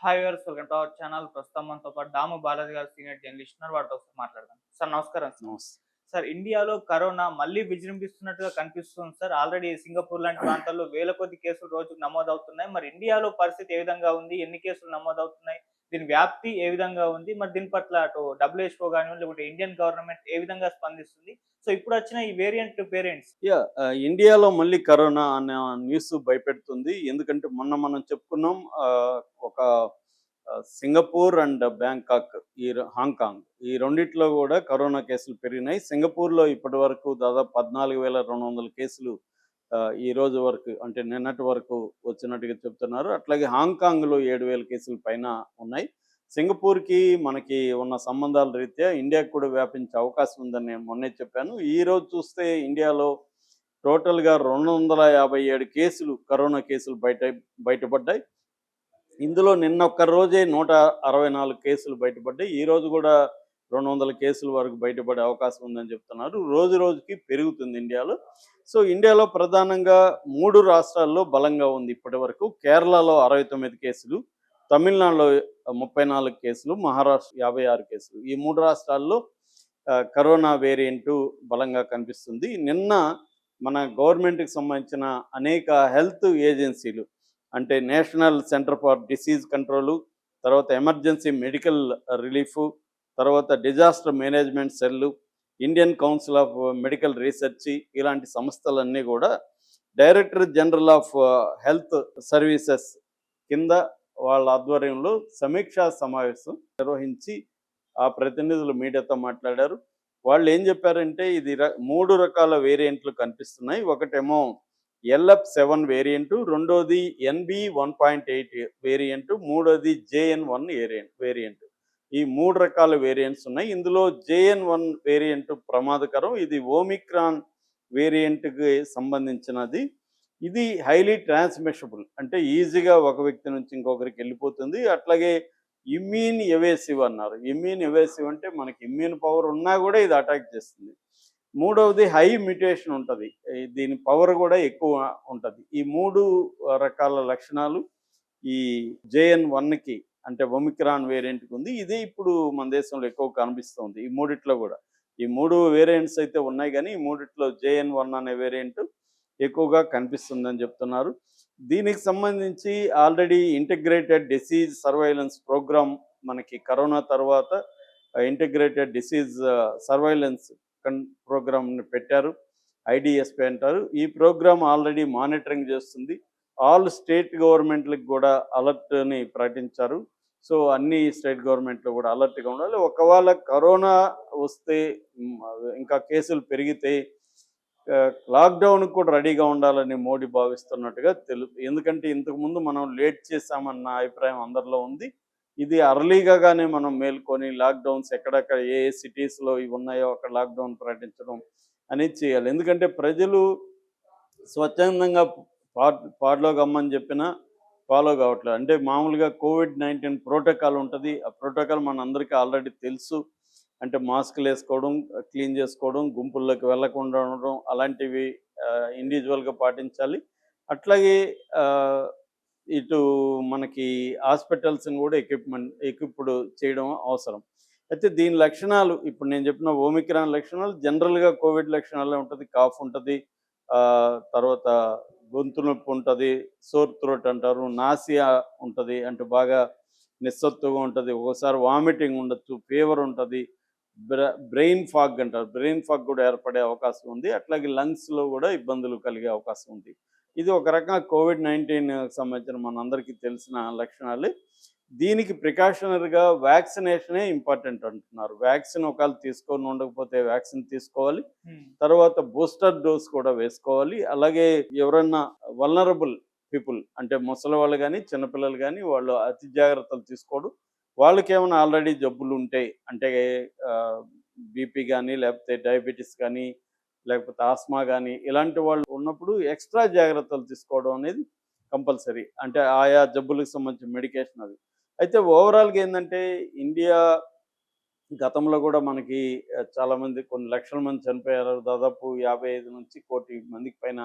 Hi viewers, welcome to our channel. ప్రస్తుతం మనతో పాటు దాము బాలాజీ గారు, సీనియర్ జర్నలిస్ట్ ఉన్నారు. వారితో ఒకసారి మాట్లాడదాం. సార్ నమస్కారం సార్. నమస్తే. సార్, ఇండియాలో కరోనా మళ్ళీ విజృంభిస్తున్నట్టుగా కనిపిస్తుంది సార్. ఆల్రెడీ సింగపూర్ లాంటి ప్రాంతాల్లో వేల కొద్ది కేసులు రోజుకు నమోదవుతున్నాయి. మరి ఇండియాలో పరిస్థితి ఏ విధంగా ఉంది? ఎన్ని కేసులు నమోదవుతున్నాయి? దీని వ్యాప్తి ఏ విధంగా ఉంది? మరి దీని పట్ల అటు డబ్ల్యూహెచ్ఓ గానివ్వండి, లేకపోతే ఇండియన్ గవర్నమెంట్ ఏ విధంగా స్పందిస్తుంది? సో ఇప్పుడొచ్చిన ఈ వేరియంట్స్. ఇండియాలో మళ్ళీ కరోనా అనే న్యూస్ భయపెడుతుంది. ఎందుకంటే మొన్న మనం చెప్పుకున్నాం, ఒక సింగపూర్ అండ్ బ్యాంకాక్, హాంకాంగ్ ఈ రెండిట్లో కూడా కరోనా కేసులు పెరిగినాయి. సింగపూర్‌లో ఇప్పటివరకు దాదాపు 14,200 కేసులు ఈ రోజు వరకు, అంటే నిన్నటి వరకు వచ్చినట్టుగా చెప్తున్నారు. అట్లాగే హాంకాంగ్‌లో 7,000 కేసుల పైన ఉన్నాయి. సింగపూర్‌కి మనకి ఉన్న సంబంధాల రీత్యా ఇండియాకి కూడా వ్యాపించే అవకాశం ఉందని నేను మొన్నే చెప్పాను. ఈరోజు చూస్తే ఇండియాలో టోటల్‌గా 257 కేసులు, కరోనా కేసులు బయటపడ్డాయి. ఇందులో నిన్న ఒక్క రోజే 164 కేసులు బయటపడ్డాయి. ఈరోజు కూడా 200 కేసుల వరకు బయటపడే అవకాశం ఉందని చెప్తున్నారు. రోజు రోజుకి పెరుగుతుంది ఇండియాలో. సో ఇండియాలో ప్రధానంగా 3 రాష్ట్రాల్లో బలంగా ఉంది ఇప్పటి వరకు. కేరళలో 69 కేసులు, తమిళనాడులో 34 కేసులు, మహారాష్ట్ర 56 కేసులు. ఈ 3 రాష్ట్రాల్లో కరోనా వేరియంటు బలంగా కనిపిస్తుంది. నిన్న మన గవర్నమెంట్‌కి సంబంధించిన అనేక హెల్త్ ఏజెన్సీలు, అంటే national centre for disease control, తర్వాత ఎమర్జెన్సీ మెడికల్ రిలీఫు, తర్వాత disaster management cell, Indian council of medical research, ఇలాంటి సంస్థలన్నీ కూడా director general of health services కింద వాళ్ళ ఆధ్వర్యంలో సమీక్షా సమావేశం నిర్వహించి ఆ ప్రతినిధులు మీడియాతో మాట్లాడారు. వాళ్ళు ఏం చెప్పారంటే, ఇది 3 రకాల వేరియంట్లు కనిపిస్తున్నాయి. ఒకటేమో LF7 వేరియంటు, రెండోది NB1.8 వేరియంటు, మూడోది JN1 వేరియంటు. ఈ 3 రకాల వేరియంట్స్ ఉన్నాయి. ఇందులో JN1 వేరియంట్ ప్రమాదకరం. ఇది ఓమిక్రాన్ వేరియంట్కి సంబంధించినది. ఇది హైలీ ట్రాన్స్మిషబుల్, అంటే ఈజీగా ఒక వ్యక్తి నుంచి ఇంకొకరికి వెళ్ళిపోతుంది. అట్లాగే ఇమ్యూన్ ఎవేసివ్ అన్నారు. ఇమ్యూన్ ఎవేసివ్ అంటే మనకి ఇమ్యూన్ పవర్ ఉన్నా కూడా ఇది అటాక్ చేస్తుంది. మూడవది హై మ్యుటేషన్ ఉంటుంది, దీని పవర్ కూడా ఎక్కువ ఉంటుంది. ఈ 3 రకాల లక్షణాలు ఈ JN1కి, అంటే ఒమిక్రాన్ వేరియంట్కి ఉంది. ఇది ఇప్పుడు మన దేశంలో ఎక్కువ కనిపిస్తుంది ఈ మూడిట్లో కూడా. ఈ 3 వేరియంట్స్ అయితే ఉన్నాయి, కానీ ఈ మూడిట్లో JN1 అనే వేరియంట్ ఎక్కువగా కనిపిస్తుందని చెప్తున్నారు. దీనికి సంబంధించి already integrated disease surveillance program మనకి కరోనా తర్వాత ఇంటిగ్రేటెడ్ డిసీజ్ సర్వైలెన్స్ ప్రోగ్రామ్ని పెట్టారు. IDSP అంటారు. ఈ ప్రోగ్రామ్ ఆల్రెడీ మానిటరింగ్ చేస్తుంది. ఆల్ స్టేట్ గవర్నమెంట్లకు కూడా అలర్ట్ని ప్రకటించారు. సో అన్ని స్టేట్ గవర్నమెంట్లు కూడా అలర్ట్గా ఉండాలి. ఒకవేళ కరోనా వస్తే, ఇంకా కేసులు పెరిగితే లాక్డౌన్కి కూడా రెడీగా ఉండాలని మోడీ భావిస్తున్నట్టుగా ఎందుకంటే ఇంతకుముందు మనం లేట్ చేశామన్న అభిప్రాయం అందరిలో ఉంది. ఇది అర్లీగానే మనం మేల్కొని లాక్డౌన్స్ ఎక్కడెక్కడ ఏ సిటీస్లో ఇవి ఉన్నాయో అక్కడ లాక్డౌన్ ప్రకటించడం అనేది చేయాలి. ఎందుకంటే ప్రజలు స్వచ్ఛందంగా పాటలో గమ్మని చెప్పినా ఫాలో కావట్లేదు. అంటే మామూలుగా COVID-19 ప్రోటోకాల్ ఉంటుంది. ఆ ప్రోటోకాల్ మన అందరికీ ఆల్రెడీ తెలుసు. అంటే మాస్కులు వేసుకోవడం, క్లీన్ చేసుకోవడం, గుంపుల్లోకి వెళ్లకుండా ఉండడం, అలాంటివి ఇండివిజువల్గా పాటించాలి. అట్లాగే ఇటు మనకి హాస్పిటల్స్ని కూడా ఎక్విప్డ్ చేయడం అవసరం. అయితే దీని లక్షణాలు ఇప్పుడు నేను చెప్పిన ఓమిక్రాన్ లక్షణాలు జనరల్గా కోవిడ్ లక్షణాలే ఉంటుంది. కాఫ్ ఉంటుంది, తర్వాత గొంతు నొప్పి ఉంటుంది, సోర్ థ్రోట్ అంటారు, నాసియా ఉంటుంది, అంటే బాగా నిస్సత్తుగా ఉంటుంది, ఒకసారి వామిటింగ్ ఉండొచ్చు, ఫీవర్ ఉంటుంది, బ్రెయిన్ ఫాగ్ అంటారు, బ్రెయిన్ ఫాగ్ కూడా ఏర్పడే అవకాశం ఉంది. అట్లాగే లంగ్స్లో కూడా ఇబ్బందులు కలిగే అవకాశం ఉంది. ఇది ఒక రకంగా COVID-19 సంబంధించిన మనందరికీ తెలిసిన లక్షణాలే. దీనికి ప్రికాషనరీగా వ్యాక్సినేషనే ఇంపార్టెంట్ అంటున్నారు. వ్యాక్సిన్ ఒకవేళ తీసుకొని ఉండకపోతే వ్యాక్సిన్ తీసుకోవాలి. తర్వాత బూస్టర్ డోస్ కూడా వేసుకోవాలి. అలాగే ఎవరన్నా వల్నరబుల్ పీపుల్, అంటే ముసలి వాళ్ళు కానీ చిన్నపిల్లలు కానీ, వాళ్ళు అతి జాగ్రత్తలు తీసుకోవడం. వాళ్ళకి ఏమైనా ఆల్రెడీ జబ్బులు ఉంటే, అంటే బీపీ కానీ, లేకపోతే డయాబెటీస్ కానీ, లేకపోతే ఆస్మా కానీ, ఇలాంటి వాళ్ళు ఉన్నప్పుడు ఎక్స్ట్రా జాగ్రత్తలు తీసుకోవడం అనేది కంపల్సరీ. అంటే ఆయా జబ్బులకు సంబంధించిన మెడికేషన్ అది. అయితే ఓవరాల్గా ఏంటంటే, ఇండియా గతంలో కూడా మనకి చాలామంది, కొన్ని లక్షల మంది చనిపోయారు. దాదాపు 55 నుంచి 1,00,00,000 మందికి పైన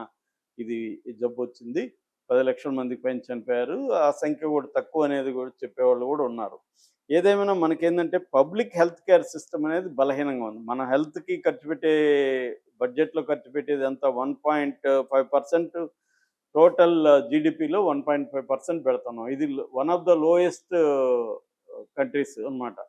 ఈ జబ్బు వచ్చింది. 10 లక్షల మందికి పైన చనిపోయారు. ఆ సంఖ్య కూడా తక్కువ అనేది కూడా చెప్పేవాళ్ళు కూడా ఉన్నారు. ఏదేమైనా మనకేందంటే పబ్లిక్ హెల్త్ కేర్ సిస్టమ్ అనేది బలహీనంగా ఉంది. మన హెల్త్‌కి ఖర్చు పెట్టే బడ్జెట్‌లో ఖర్చు పెట్టేది ఎంత 1.5% టోటల్ జీడీపీలో 1.5% పెడుతున్నాం. ఇది one of the lowest countries అన్నమాట.